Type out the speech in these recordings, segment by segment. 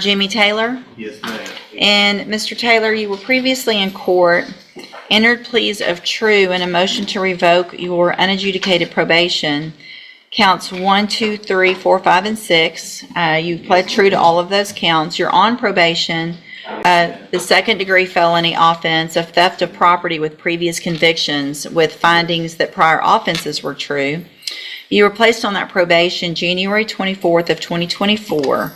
Jimmy Taylor? Yes, ma'am. And Mr. Taylor, you were previously in court, entered pleas of true and a motion to revoke your unadjudicated probation. Counts 1, 2, 3, 4, 5, and 6. You pled true to all of those counts. You're on probation. The second-degree felony offense of theft of property with previous convictions with findings that prior offenses were true. You were placed on that probation January 24th of 2024.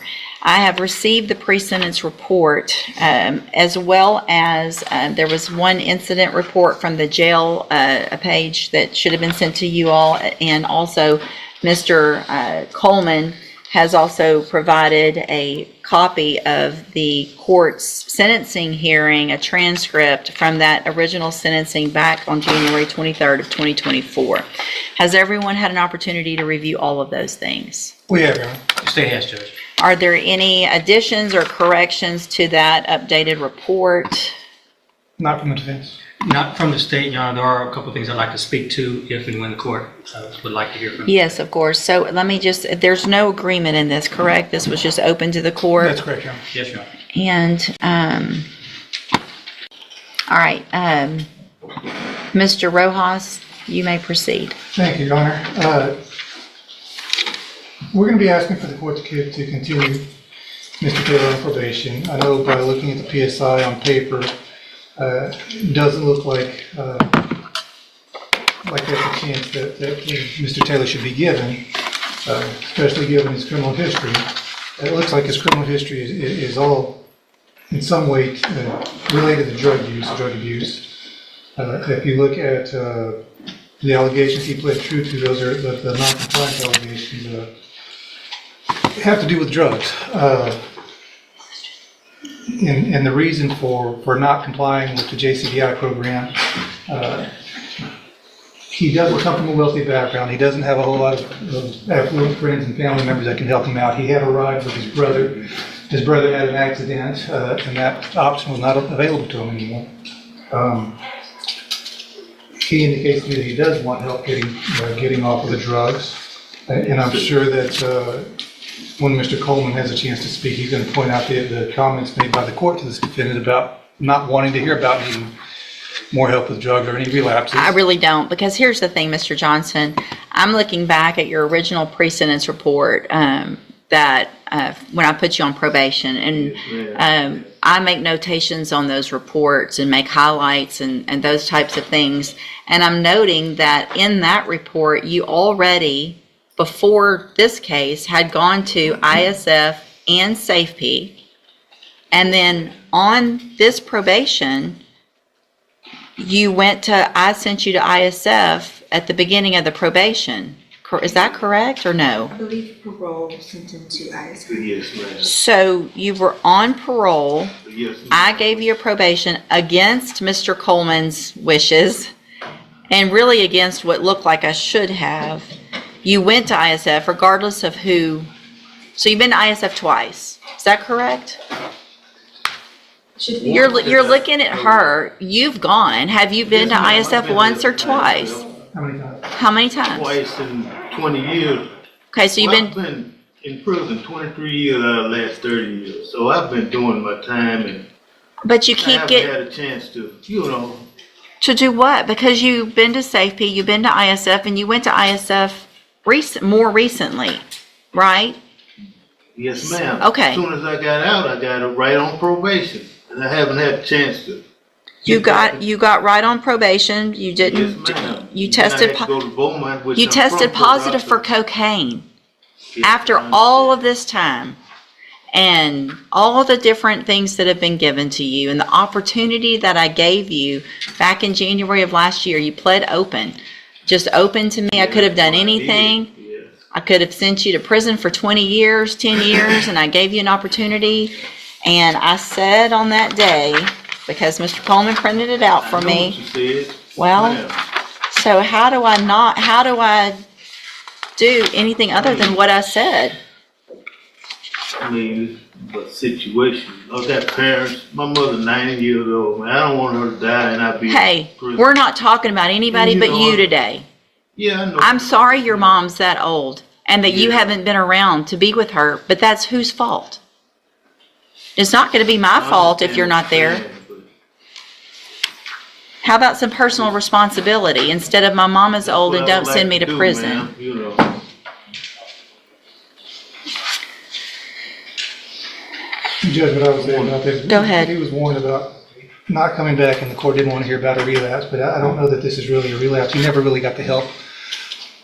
I have received the pre-sentence report, as well as there was one incident report from the jail, a page that should have been sent to you all, and also Mr. Coleman has also provided a copy of the court's sentencing hearing, a transcript from that original sentencing back on January 23rd of 2024. Has everyone had an opportunity to review all of those things? We have, Your Honor. The state has, Judge. Are there any additions or corrections to that updated report? Not from the defense. Not from the state, Your Honor. There are a couple of things I'd like to speak to if and when the court would like to hear from you. Yes, of course. So let me just, there's no agreement in this, correct? This was just open to the court? That's correct, Your Honor. Yes, Your Honor. And, all right, Mr. Rojas, you may proceed. Thank you, Your Honor. We're going to be asking for the court to continue Mr. Taylor on probation. I know by looking at the PSI on paper, it doesn't look like there's a chance that Mr. Taylor should be given, especially given his criminal history. It looks like his criminal history is all in some way related to drug abuse. If you look at the allegations he pled true to, those are the non-compliance allegations. Have to do with drugs. And the reason for not complying with the JCBI program, he doesn't come from a wealthy background. He doesn't have a whole lot of affluent friends and family members that can help him out. He had a ride with his brother. His brother had an accident, and that option was not available to him anymore. He indicates to me that he does want help getting off of the drugs, and I'm sure that when Mr. Coleman has a chance to speak, he's going to point out the comments made by the court to this defendant about not wanting to hear about needing more help with drugs or any relapses. I really don't, because here's the thing, Mr. Johnson. I'm looking back at your original pre-sentence report that when I put you on probation, and I make notations on those reports and make highlights and those types of things. And I'm noting that in that report, you already, before this case, had gone to ISF and SafeP. And then on this probation, I sent you to ISF at the beginning of the probation. Is that correct or no? I believe parole was sent into ISF. Yes, ma'am. So you were on parole. Yes, ma'am. I gave you a probation against Mr. Coleman's wishes and really against what looked like I should have. You went to ISF regardless of who. So you've been to ISF twice. Is that correct? You're looking at her. You've gone. Have you been to ISF once or twice? How many times? How many times? Twice in 20 years. Okay, so you've I've been in prison 23 years out of the last 30 years. So I've been doing my time, and but you I keep haven't had a chance to, to do what? Because you've been to SafeP, you've been to ISF, and you went to ISF more recently, right? Yes, ma'am. Okay. As soon as I got out, I got it right on probation, and I haven't had a chance to. You got right on probation. You didn't. Yes, ma'am. You And I tested. had to go to Beaumont, which You I'm tested from, positive so for cocaine Yes, after I all of understand. this time, and all of the different things that have been given to you, and the opportunity that I gave you back in January of last year. You pled open, just open to me. I could have done Yes, I did. anything. Yes. I could have sent you to prison for 20 years, 10 years, and I gave you an opportunity. And I said on that day, because Mr. Coleman printed it out for I know me. what you said. Well, Ma'am. so how do I do anything other than what I said? I mean, the situation. I've got parents. My mother's 90 years old, man. I don't want her to die and I be Hey, in prison. we're not talking about anybody You but know, you today. Yeah, I know. I'm sorry your mom's that old and that you Yeah. haven't been around to be with her, but that's whose fault? It's not gonna be my fault if you're not there. How about some personal responsibility instead of my mama's old and don't send me to prison? You know, Judge, what I was saying about this. Go ahead. He was warned about not coming back, and the court didn't want to hear about a relapse, but I don't know that this is really a relapse. He never really got the help.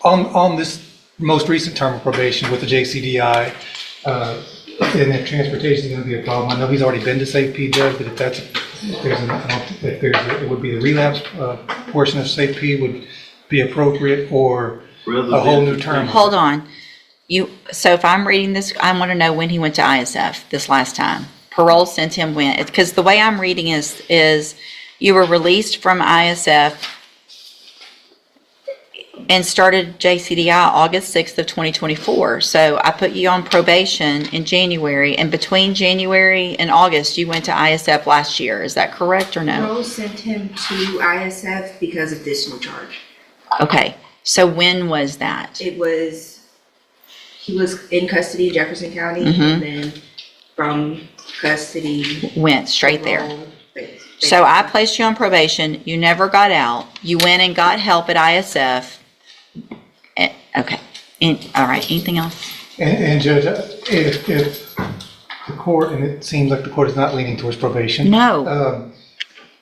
On this most recent term of probation with the JCDI, and if transportation is going to be a problem, I know he's already been to Safe P, Judge, but it would be the relapse portion of Safe P would be appropriate, or a whole new term. Hold on. So if I'm reading this, I want to know when he went to ISF this last time. Parole sent him when, because the way I'm reading is you were released from ISF and started JCDI August 6th of 2024. So I put you on probation in January, and between January and August, you went to ISF last year. Is that correct or no? Parole sent him to ISF because of this new charge. Okay. So when was that? He was in custody in Jefferson County, Mhm. and then from custody. Went straight there. parole, So I placed you on probation. You never got out. You went and got help at ISF. Okay. All right. Anything else? And Judge, if the court, and it seems like the court is not leaning towards probation. No.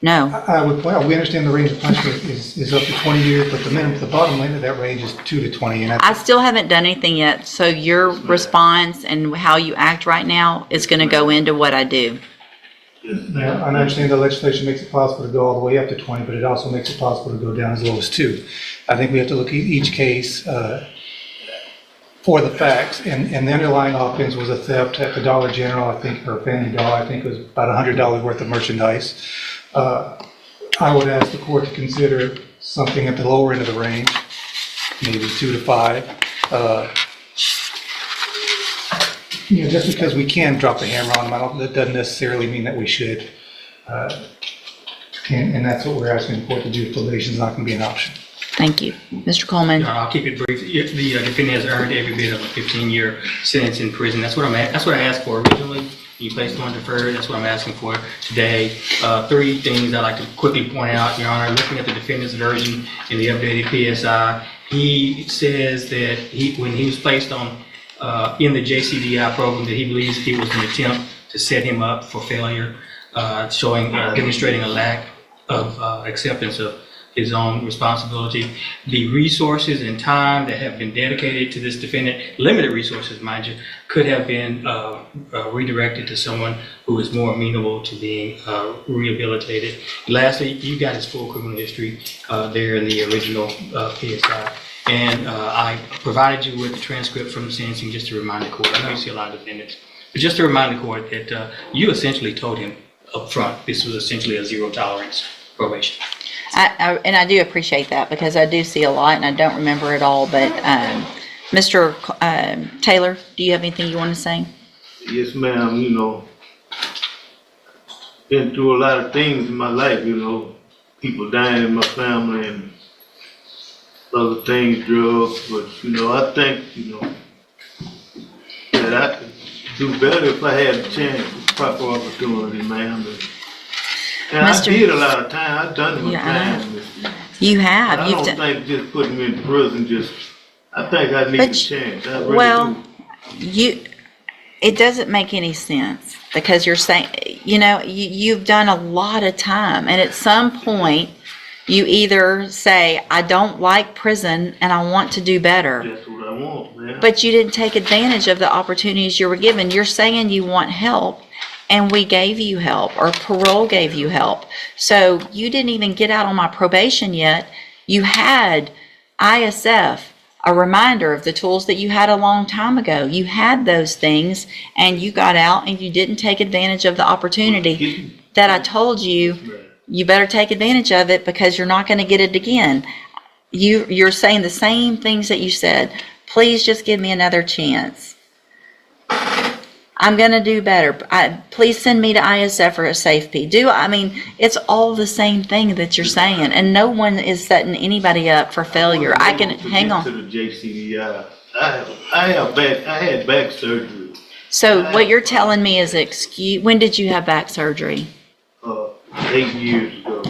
No. I would point out, we understand the range of punishment is up to 20 years, but the bottom line of that range is 2 to 20. And I still haven't done anything yet. So your response and how you act right now is going to go into what I do. Now, I understand the legislation makes it possible to go all the way up to 20, but it also makes it possible to go down as low as 2. I think we have to look at each case for the facts, and the underlying offense was a theft at the Dollar General, I think, or Family Dollar, I think it was about $100 worth of merchandise. I would ask the court to consider something at the lower end of the range, maybe 2 to 5. Just because we can drop the hammer on them, that doesn't necessarily mean that we should. And that's what we're asking the court to do. Probation is not going to be an option. Thank you. Mr. Coleman? I'll keep it brief. The defendant has earned every bit of a 15-year sentence in prison. That's what I asked for originally. You placed him on deferred. That's what I'm asking for today. 3 things I'd like to quickly point out, Your Honor. Looking at the defendant's version in the updated PSI, he says that when he was placed on in the JCDI program, that he believes it was an attempt to set him up for failure, demonstrating a lack of acceptance of his own responsibility. The resources and time that have been dedicated to this defendant, limited resources, mind you, could have been redirected to someone who is more amenable to being rehabilitated. Lastly, you got his full criminal history there in the original PSI. And I provided you with the transcript from the sentencing just to remind the court. I know you see a lot of defendants, but just to remind the court that you essentially told him up front this was essentially a zero tolerance probation. And I do appreciate that because I do see a lot and I don't remember it all. But Mr. Taylor, do you have anything you want to say? yes, ma'am. Been through a lot of things in my life. People dying in my family and other things, drugs. But I think that I could do better if I had a chance, proper opportunity, ma'am. And I did a lot of time. I've done my time. You have. I don't think just putting me in prison I think I need a chance. I really do. It doesn't make any sense because you're saying, you've done a lot of time, and at some point you either say, I don't like prison and I want to do better. That's what I want, man. But you didn't take advantage of the opportunities you were given. You're saying you want help, and we gave you help, or parole gave you help. So you didn't even get out on my probation yet. You had ISF, a reminder of the tools that you had a long time ago. You had those things, and you got out, and you didn't take advantage of the opportunity that I told you. You better take advantage of it because you're not going to get it again. You're saying the same things that you said. Please just give me another chance. I'm going to do better. Please send me to ISF or a Safe P. It's all the same thing that you're saying, and no one is setting anybody up for failure. Hang on. To the JCDI. I had back surgery. So what you're telling me is when did you have back surgery? 8 years ago.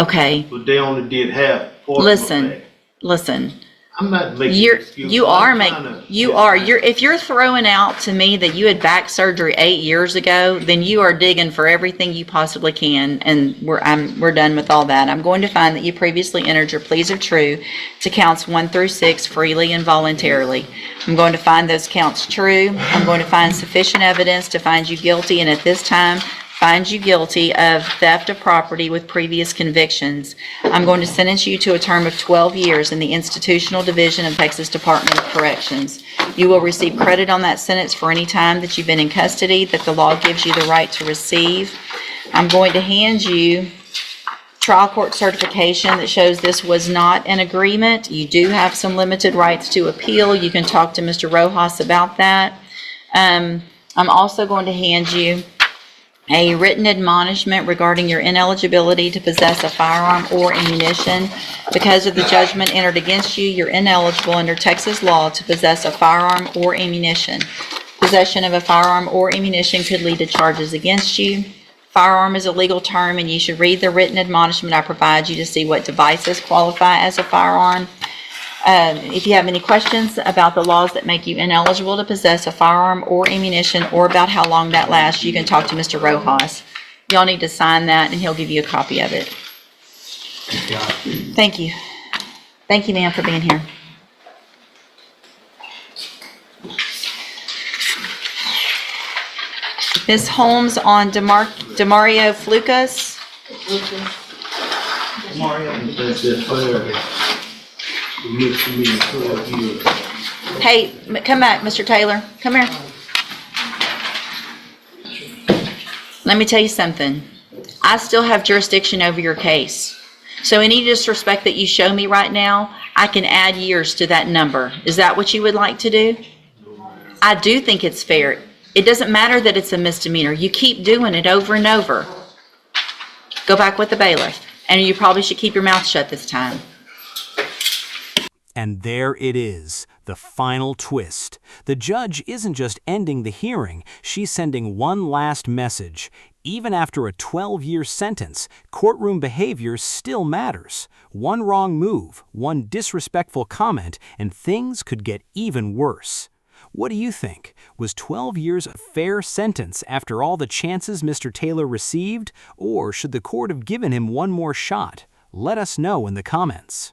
Okay, But they only did half. part of my listen, back. listen. I'm not making You're, excuses. you I'm are trying making, to- you are, if you're throwing out to me that you had back surgery 8 years ago, then you are digging for everything you possibly can, and we're done with all that. I'm going to find that you previously entered your pleas of true to counts 1 through 6 freely and voluntarily. I'm going to find those counts true. I'm going to find sufficient evidence to find you guilty, and at this time, find you guilty of theft of property with previous convictions. I'm going to sentence you to a term of 12 years in the Institutional Division of Texas Department of Corrections. You will receive credit on that sentence for any time that you've been in custody that the law gives you the right to receive. I'm going to hand you trial court certification that shows this was not an agreement. You do have some limited rights to appeal. You can talk to Mr. Rojas about that. I'm also going to hand you a written admonishment regarding your ineligibility to possess a firearm or ammunition. Because of the judgment entered against you, you're ineligible under Texas law to possess a firearm or ammunition. Possession of a firearm or ammunition could lead to charges against you. Firearm is a legal term, and you should read the written admonishment I provide you to see what devices qualify as a firearm. If you have any questions about the laws that make you ineligible to possess a firearm or ammunition, or about how long that lasts, you can talk to Mr. Rojas. Y'all need to sign that, and he'll give you a copy of it. Yeah. Thank you. Thank you, ma'am, for being here. Ms. Holmes on Demario Flukas. That's just fair. It looks to me 12 years. Hey, come back, Mr. Taylor. Come here. Let me tell you something. I still have jurisdiction over your case. So any disrespect that you show me right now, I can add years to that number. Is that what you would like to do? I do think it's fair. It doesn't matter that it's a misdemeanor. You keep doing it over and over. Go back with the bailiff. And you probably should keep your mouth shut this time. And there it is, the final twist. The judge isn't just ending the hearing, she's sending one last message. Even after a 12-year sentence, courtroom behavior still matters. One wrong move, one disrespectful comment, and things could get even worse. What do you think? Was 12 years a fair sentence after all the chances Mr. Taylor received? Or should the court have given him one more shot? Let us know in the comments.